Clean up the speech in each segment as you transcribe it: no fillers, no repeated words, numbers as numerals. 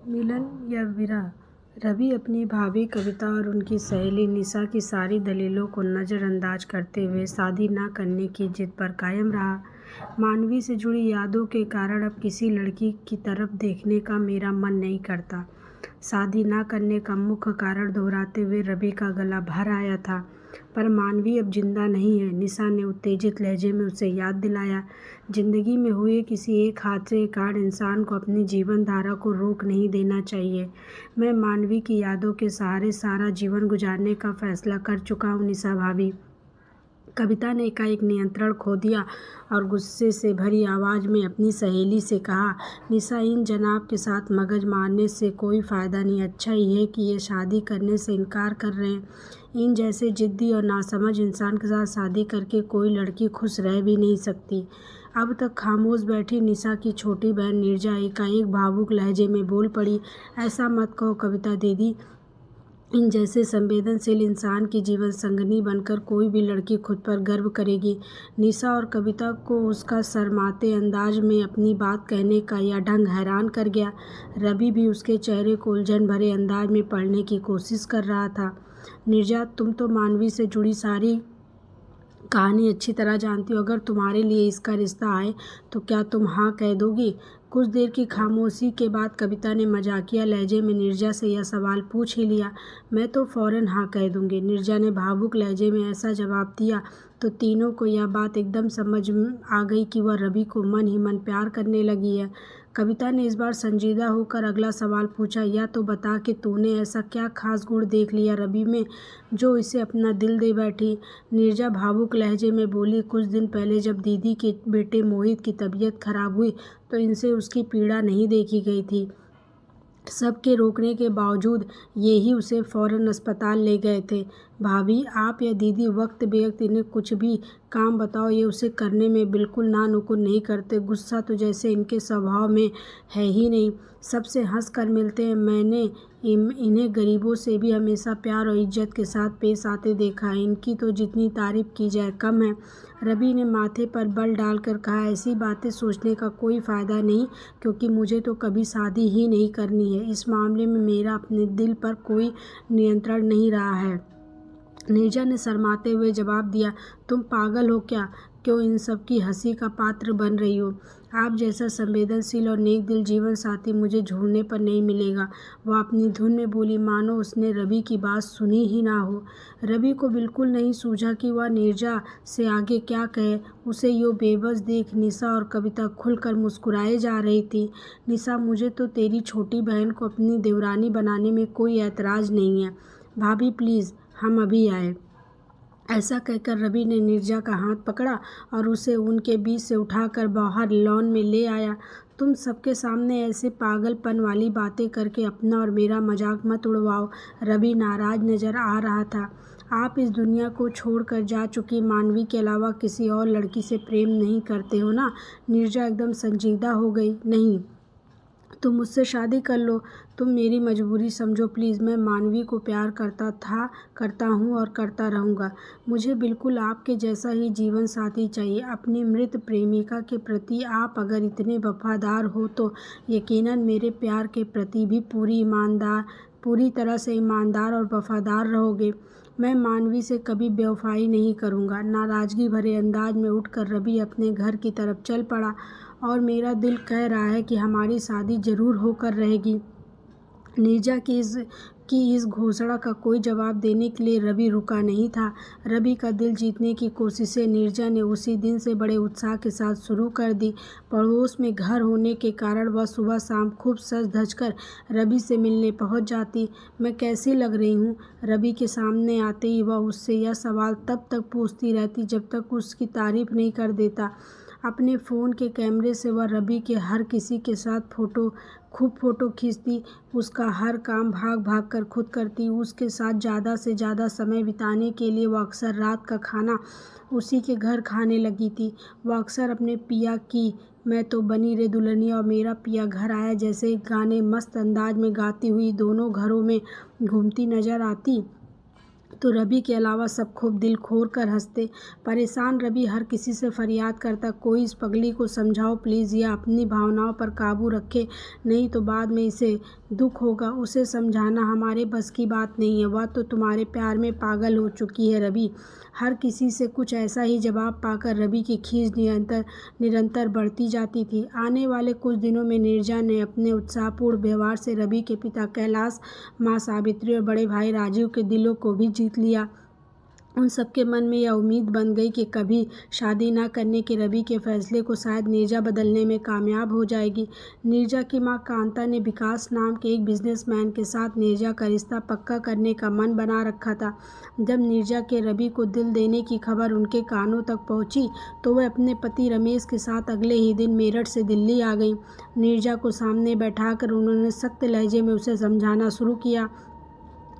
मिलन या विरह। रवि अपनी भाभी कविता और उनकी सहेली निशा की सारी दलीलों को नज़रअंदाज करते हुए शादी न करने की जिद पर कायम रहा। मानवी से जुड़ी यादों के कारण अब किसी लड़की की तरफ देखने का मेरा मन नहीं करता। शादी न करने का मुख्य कारण दोहराते हुए रवि का गला भर आया था। पर मानवी अब जिंदा नहीं है, निशा ने उत्तेजित लहजे में उसे याद दिलाया। जिंदगी में हुए किसी एक हादसे के कारण इंसान को अपनी जीवन धारा को रोक नहीं देना चाहिए। मैं मानवी की यादों के सहारे सारा जीवन गुजारने का फैसला कर चुका हूँ निशा भाभी। कविता ने एकाएक नियंत्रण खो दिया और गुस्से से भरी आवाज़ में अपनी सहेली से कहा, निशा, इन जनाब के साथ मगज मारने से कोई फ़ायदा नहीं। अच्छा ही है कि ये शादी करने से इनकार कर रहे हैं। इन जैसे जिद्दी और नासमझ इंसान के साथ शादी करके कोई लड़की खुश रह भी नहीं सकती। अब तक खामोश बैठी निशा की छोटी बहन नीरजा एकाएक भावुक लहजे में बोल पड़ी, ऐसा मत कहो कविता दीदी। इन जैसे संवेदनशील इंसान की जीवन संगिनी बनकर कोई भी लड़की खुद पर गर्व करेगी। निशा और कविता को उसका शर्माते अंदाज में अपनी बात कहने का यह ढंग हैरान कर गया। रवि भी उसके चेहरे को उलझन भरे अंदाज में पढ़ने की कोशिश कर रहा था। नीरजा, तुम तो मानवी से जुड़ी सारी कहानी अच्छी तरह जानती हो। अगर तुम्हारे लिए इसका रिश्ता आए तो क्या तुम हाँ कह दोगी? कुछ देर की खामोशी के बाद कविता ने मजाकिया लहजे में नीरजा से यह सवाल पूछ ही लिया। मैं तो फ़ौरन हाँ कह दूंगी, नीरजा ने भावुक लहजे में ऐसा जवाब दिया तो तीनों को यह बात एकदम समझ आ गई कि वह रवि को मन ही मन प्यार करने लगी है। कविता ने इस बार संजीदा होकर अगला सवाल पूछा, यह तो बता कि तूने ऐसा क्या खास गुण देख लिया रवि में जो इसे अपना दिल दे बैठी? नीरजा भावुक लहजे में बोली, कुछ दिन पहले जब दीदी के बेटे मोहित की तबीयत खराब हुई तो इनसे उसकी पीड़ा नहीं देखी गई थी। सबके रोकने के बावजूद ये ही उसे फ़ौरन अस्पताल ले गए थे। भाभी, आप या दीदी वक्त बेवक्त इन्हें कुछ भी काम बताओ, ये उसे करने में बिल्कुल ना नुकुर नहीं करते। गुस्सा तो जैसे इनके स्वभाव में है ही नहीं। सबसे हंस कर मिलते हैं। मैंने इन्हें गरीबों से भी हमेशा प्यार और इज्जत के साथ पेश आते देखा है। इनकी तो जितनी तारीफ़ की जाए कम है। रवि ने माथे पर बल डालकर कहा, ऐसी बातें सोचने का कोई फ़ायदा नहीं, क्योंकि मुझे तो कभी शादी ही नहीं करनी है। इस मामले में मेरा अपने दिल पर कोई नियंत्रण नहीं रहा है। नीरजा ने शर्माते हुए जवाब दिया, तुम पागल हो क्या? क्यों इन सब की हंसी का पात्र बन रही हो? आप जैसा संवेदनशील और नेक दिल जीवन साथी मुझे ढूंढने पर नहीं मिलेगा। वह अपनी धुन में बोली, मानो उसने रवि की बात सुनी ही ना हो। रवि को बिल्कुल नहीं सूझा कि वह नीरजा से आगे क्या कहे। उसे यो बेबस देख निशा और कविता खुलकर मुस्कुराए जा रही थी। निशा, मुझे तो तेरी छोटी बहन को अपनी देवरानी बनाने में कोई ऐतराज़ नहीं है। भाभी प्लीज़, हम अभी आए। ऐसा कहकर रवि ने नीरजा का हाथ पकड़ा और उसे उनके बीच से उठाकर बाहर लॉन में ले आया। तुम सबके सामने ऐसे पागलपन वाली बातें करके अपना और मेरा मजाक मत उड़वाओ। रवि नाराज नजर आ रहा था। आप इस दुनिया को छोड़कर जा चुकी मानवी के अलावा किसी और लड़की से प्रेम नहीं करते हो ना? नीरजा एकदम संजीदा हो गई। नहीं, तुम मुझसे शादी कर लो। तुम मेरी मजबूरी समझो प्लीज़। मैं मानवी को प्यार करता था, करता हूँ और करता रहूँगा। मुझे बिल्कुल आपके जैसा ही जीवन साथी चाहिए। अपनी मृत प्रेमिका के प्रति आप अगर इतने वफादार हो तो यकीनन मेरे प्यार के प्रति भी पूरी तरह से ईमानदार और वफादार रहोगे। मैं मानवी से कभी बेवफाई नहीं करूँगा। नाराज़गी भरे अंदाज में उठकर रवि अपने घर की तरफ चल पड़ा। और मेरा दिल कह रहा है कि हमारी शादी ज़रूर होकर रहेगी। नीरजा की इस घोषणा का कोई जवाब देने के लिए रवि रुका नहीं था। रवि का दिल जीतने की कोशिशें नीरजा ने उसी दिन से बड़े उत्साह के साथ शुरू कर दी। पड़ोस में घर होने के कारण वह सुबह शाम खूब सज धज कर रवि से मिलने पहुंच जाती। मैं कैसी लग रही हूँ? रवि के सामने आते ही वह उससे यह सवाल तब तक पूछती रहती जब तक उसकी तारीफ नहीं कर देता। अपने फ़ोन के कैमरे से वह रवि के हर किसी के साथ खूब फ़ोटो खींचती। उसका हर काम भाग भाग कर खुद करती। उसके साथ ज़्यादा से ज़्यादा समय बिताने के लिए वह अक्सर रात का खाना उसी के घर खाने लगी थी। वह अक्सर अपने पिया की मैं तो बनी रे दुल्हनिया और मेरा पिया घर आया जैसे गाने मस्त अंदाज में गाती हुई दोनों घरों में घूमती नजर आती। तो रवि के अलावा सब खूब दिल खोल कर हंसते। परेशान रवि हर किसी से फरियाद करता, कोई इस पगली को समझाओ प्लीज़, या अपनी भावनाओं पर काबू रखे, नहीं तो बाद में इसे दुख होगा। उसे समझाना हमारे बस की बात नहीं है, वह तो तुम्हारे प्यार में पागल हो चुकी है रवि। हर किसी से कुछ ऐसा ही जवाब पाकर रवि की खींच निरंतर बढ़ती जाती थी। आने वाले कुछ दिनों में नीरजा ने अपने उत्साहपूर्ण व्यवहार से रवि के पिता कैलाश, माँ सावित्री और बड़े भाई राजीव के दिलों को भी जीत लिया। उन सबके मन में यह उम्मीद बन गई कि कभी शादी न करने के रवि के फैसले को शायद नीरजा बदलने में कामयाब हो जाएगी। नीरजा की मां कांता ने विकास नाम के एक बिजनेसमैन के साथ नीरजा का रिश्ता पक्का करने का मन बना रखा था। जब नीरजा के रवि को दिल देने की खबर उनके कानों तक पहुंची तो वह अपने पति रमेश के साथ अगले ही दिन मेरठ से दिल्ली आ गई। नीरजा को सामने बैठाकर उन्होंने सख्त लहजे में उसे समझाना शुरू किया,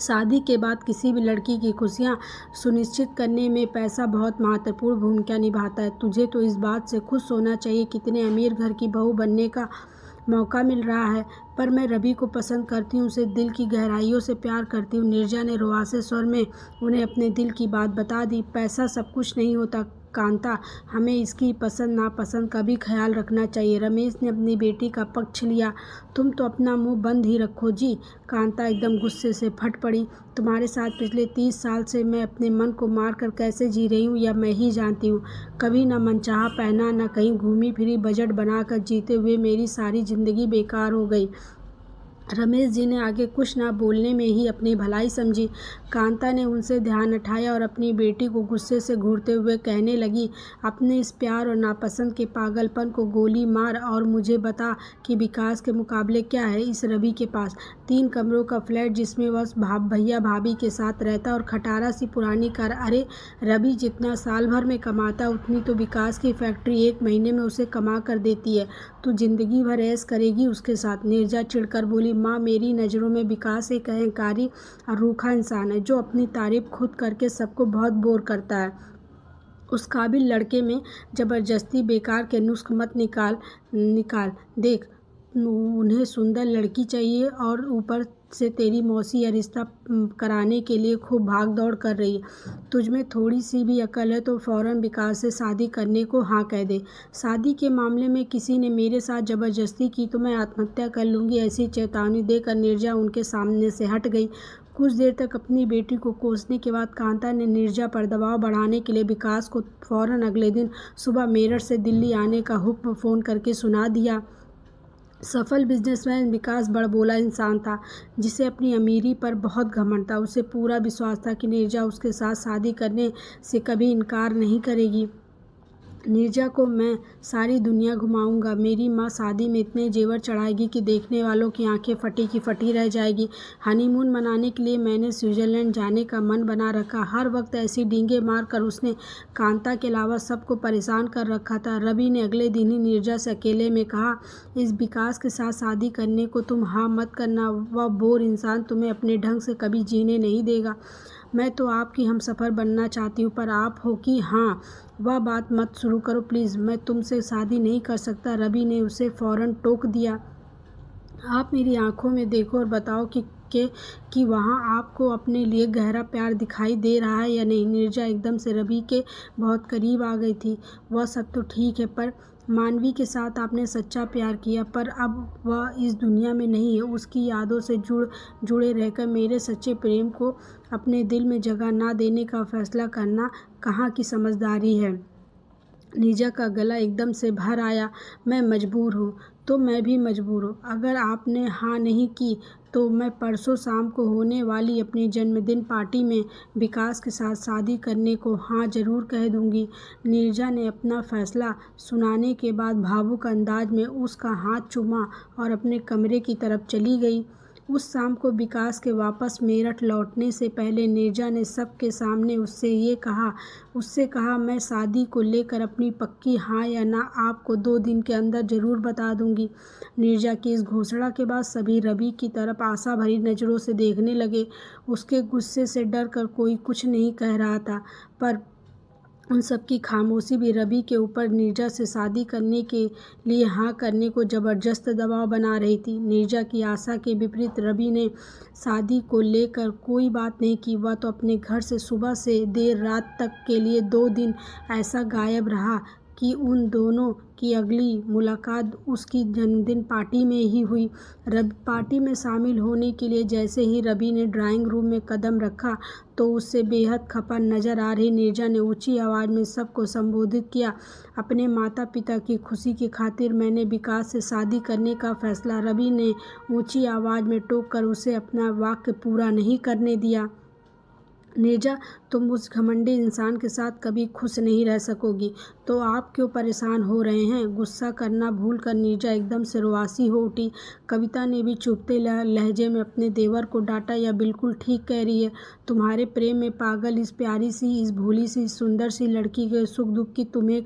शादी के बाद किसी भी लड़की की खुशियां सुनिश्चित करने में पैसा बहुत महत्वपूर्ण भूमिका निभाता है। तुझे तो इस बात से खुश होना चाहिए कितने अमीर घर की बहू बनने का मौका मिल रहा है, पर मैं रवि को पसंद करती हूँ, उसे दिल की गहराइयों से प्यार करती हूँ। नीरजा ने रुआसे स्वर में उन्हें अपने दिल की बात बता दी। पैसा सब कुछ नहीं होता कांता, हमें इसकी पसंद नापसंद का भी ख्याल रखना चाहिए। रमेश ने अपनी बेटी का पक्ष लिया। तुम तो अपना मुंह बंद ही रखो जी। कांता एकदम गुस्से से फट पड़ी। तुम्हारे साथ पिछले 30 साल से मैं अपने मन को मार कर कैसे जी रही हूँ यह मैं ही जानती हूँ। कभी न मनचाहा पहना, न कहीं घूमी फिरी, बजट बनाकर जीते हुए मेरी सारी जिंदगी बेकार हो गई। रमेश जी ने आगे कुछ ना बोलने में ही अपनी भलाई समझी। कांता ने उनसे ध्यान हटाया और अपनी बेटी को गुस्से से घूरते हुए कहने लगी, अपने इस प्यार और नापसंद के पागलपन को गोली मार और मुझे बता कि विकास के मुकाबले क्या है इस रवि के पास। 3 कमरों का फ्लैट जिसमें वह भैया भाभी के साथ रहता और खटारा सी पुरानी कार। अरे रवि जितना साल भर में कमाता उतनी तो विकास की फैक्ट्री 1 महीने में उसे कमा कर देती है। तू जिंदगी भर ऐश करेगी उसके साथ। नीरजा चिढ़कर बोली, माँ मेरी नज़रों में विकास एक अहंकारी और रूखा इंसान है जो अपनी तारीफ खुद करके सबको बहुत बोर करता है। उस काबिल लड़के में ज़बरदस्ती बेकार के नुस्ख मत निकाल देख, उन्हें सुंदर लड़की चाहिए और ऊपर से तेरी मौसी यह रिश्ता कराने के लिए खूब भाग दौड़ कर रही है। तुझ में थोड़ी सी भी अकल है तो फौरन विकास से शादी करने को हाँ कह दे। शादी के मामले में किसी ने मेरे साथ ज़बरदस्ती की तो मैं आत्महत्या कर लूँगी, ऐसी चेतावनी देकर नीरजा उनके सामने से हट गई। कुछ देर तक अपनी बेटी को कोसने के बाद कांता ने नीरजा पर दबाव बढ़ाने के लिए विकास को फौरन अगले दिन सुबह मेरठ से दिल्ली आने का हुक्म फ़ोन करके सुना दिया। सफल बिजनेसमैन विकास बड़बोला इंसान था जिसे अपनी अमीरी पर बहुत घमंड था। उसे पूरा विश्वास था कि नीरजा उसके साथ शादी करने से कभी इनकार नहीं करेगी। नीरजा को मैं सारी दुनिया घुमाऊंगा। मेरी माँ शादी में इतने जेवर चढ़ाएगी कि देखने वालों की आंखें फटी की फटी रह जाएगी। हनीमून मनाने के लिए मैंने स्विट्ज़रलैंड जाने का मन बना रखा। हर वक्त ऐसी डींगे मार कर उसने कांता के अलावा सबको परेशान कर रखा था। रवि ने अगले दिन ही नीरजा से अकेले में कहा, इस विकास के साथ शादी करने को तुम हाँ मत करना, वह बोर इंसान तुम्हें अपने ढंग से कभी जीने नहीं देगा। मैं तो आपकी हमसफ़र बनना चाहती हूँ पर आप हो कि हाँ, वह बात मत शुरू करो प्लीज़, मैं तुमसे शादी नहीं कर सकता। रवि ने उसे फ़ौरन टोक दिया। आप मेरी आंखों में देखो और बताओ कि वहाँ आपको अपने लिए गहरा प्यार दिखाई दे रहा है या नहीं। नीरजा एकदम से रवि के बहुत करीब आ गई थी। वह सब तो ठीक है पर मानवी के साथ आपने सच्चा प्यार किया, पर अब वह इस दुनिया में नहीं है। उसकी यादों से जुड़े रहकर मेरे सच्चे प्रेम को अपने दिल में जगह ना देने का फैसला करना कहाँ की समझदारी है। नीरजा का गला एकदम से भर आया। मैं मजबूर हूँ तो मैं भी मजबूर हूँ। अगर आपने हाँ नहीं की तो मैं परसों शाम को होने वाली अपनी जन्मदिन पार्टी में विकास के साथ शादी करने को हाँ ज़रूर कह दूँगी। नीरजा ने अपना फैसला सुनाने के बाद भावुक अंदाज में उसका हाथ चूमा और अपने कमरे की तरफ चली गई। उस शाम को विकास के वापस मेरठ लौटने से पहले नीरजा ने सबके सामने उससे कहा, मैं शादी को लेकर अपनी पक्की हाँ या ना आपको 2 दिन के अंदर ज़रूर बता दूंगी। नीरजा की इस घोषणा के बाद सभी रवि की तरफ आशा भरी नज़रों से देखने लगे। उसके गुस्से से डर कर कोई कुछ नहीं कह रहा था, पर उन सब की खामोशी भी रवि के ऊपर नीरजा से शादी करने के लिए हाँ करने को ज़बरदस्त दबाव बना रही थी। नीरजा की आशा के विपरीत रवि ने शादी को लेकर कोई बात नहीं की। वह तो अपने घर से सुबह से देर रात तक के लिए 2 दिन ऐसा गायब रहा कि उन दोनों की अगली मुलाकात उसकी जन्मदिन पार्टी में ही हुई। पार्टी में शामिल होने के लिए जैसे ही रवि ने ड्राइंग रूम में कदम रखा तो उससे बेहद खफा नजर आ रही नीरजा ने ऊंची आवाज़ में सबको संबोधित किया। अपने माता पिता की खुशी की खातिर मैंने विकास से शादी करने का फैसला। रवि ने ऊंची आवाज़ में टोक कर उसे अपना वाक्य पूरा नहीं करने दिया। नीरजा, तुम उस घमंडी इंसान के साथ कभी खुश नहीं रह सकोगी, तो आप क्यों परेशान हो रहे हैं? गुस्सा करना भूलकर नीरजा एकदम से रुआसी हो उठी। कविता ने भी चुभते लहजे में अपने देवर को डांटा, यह बिल्कुल ठीक कह रही है। तुम्हारे प्रेम में पागल इस प्यारी सी, इस भोली सी, सुंदर सी लड़की के सुख दुख की तुम्हें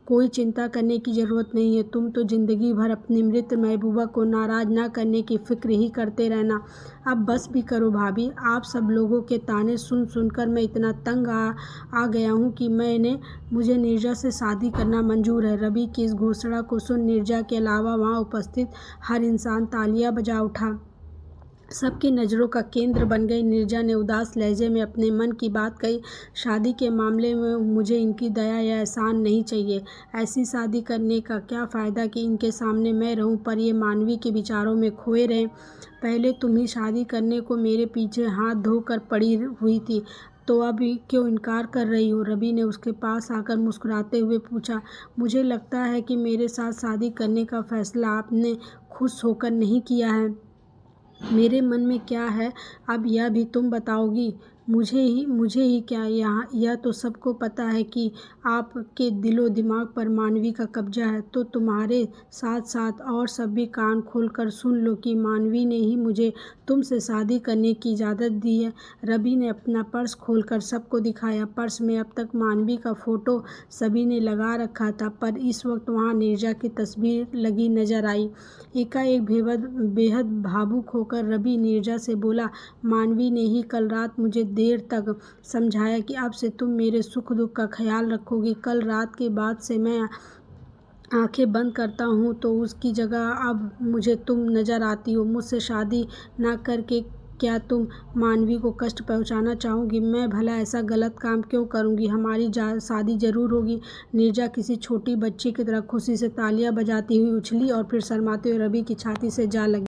कोई चिंता करने की ज़रूरत नहीं है। तुम तो ज़िंदगी भर अपनी मृत महबूबा को नाराज़ ना करने की फ़िक्र ही करते रहना। अब बस भी करो भाभी। आप सब लोगों के ताने सुन सुनकर मैं इतना तंग आ गया हूँ कि मुझे नीरजा से शादी करना मंजूर है। रवि की इस घोषणा को सुन नीरजा के अलावा वहाँ उपस्थित हर इंसान तालियां बजा उठा। सबकी नज़रों का केंद्र बन गई। नीरजा ने उदास लहजे में अपने मन की बात कही। शादी के मामले में मुझे इनकी दया या एहसान नहीं चाहिए। ऐसी शादी करने का क्या फ़ायदा कि इनके सामने मैं रहूं पर ये मानवी के विचारों में खोए रहें। पहले तुम ही शादी करने को मेरे पीछे हाथ धोकर पड़ी हुई थी, तो अब क्यों इनकार कर रही हो? रवि ने उसके पास आकर मुस्कुराते हुए पूछा। मुझे लगता है कि मेरे साथ शादी करने का फैसला आपने खुश होकर नहीं किया है। मेरे मन में क्या है अब यह भी तुम बताओगी? मुझे ही क्या, यहाँ यह तो सबको पता है कि आपके दिलो दिमाग पर मानवी का कब्जा है। तो तुम्हारे साथ साथ और सब भी कान खोलकर सुन लो कि मानवी ने ही मुझे तुमसे शादी करने की इजाज़त दी है। रवि ने अपना पर्स खोलकर सबको दिखाया। पर्स में अब तक मानवी का फ़ोटो सभी ने लगा रखा था, पर इस वक्त वहाँ नीरजा की तस्वीर लगी नजर आई। एकाएक बेहद भावुक होकर रवि नीरजा से बोला, मानवी ने ही कल रात मुझे देर तक समझाया कि अब से तुम मेरे सुख दुख का ख्याल रखोगी। कल रात के बाद से मैं आंखें बंद करता हूँ तो उसकी जगह अब मुझे तुम नज़र आती हो। मुझसे शादी ना करके क्या तुम मानवी को कष्ट पहुंचाना चाहोगी? मैं भला ऐसा गलत काम क्यों करूंगी? हमारी शादी ज़रूर होगी। नीरजा किसी छोटी बच्ची की तरह खुशी से तालियां बजाती हुई उछली और फिर शर्माते हुए रवि की छाती से जा लगी।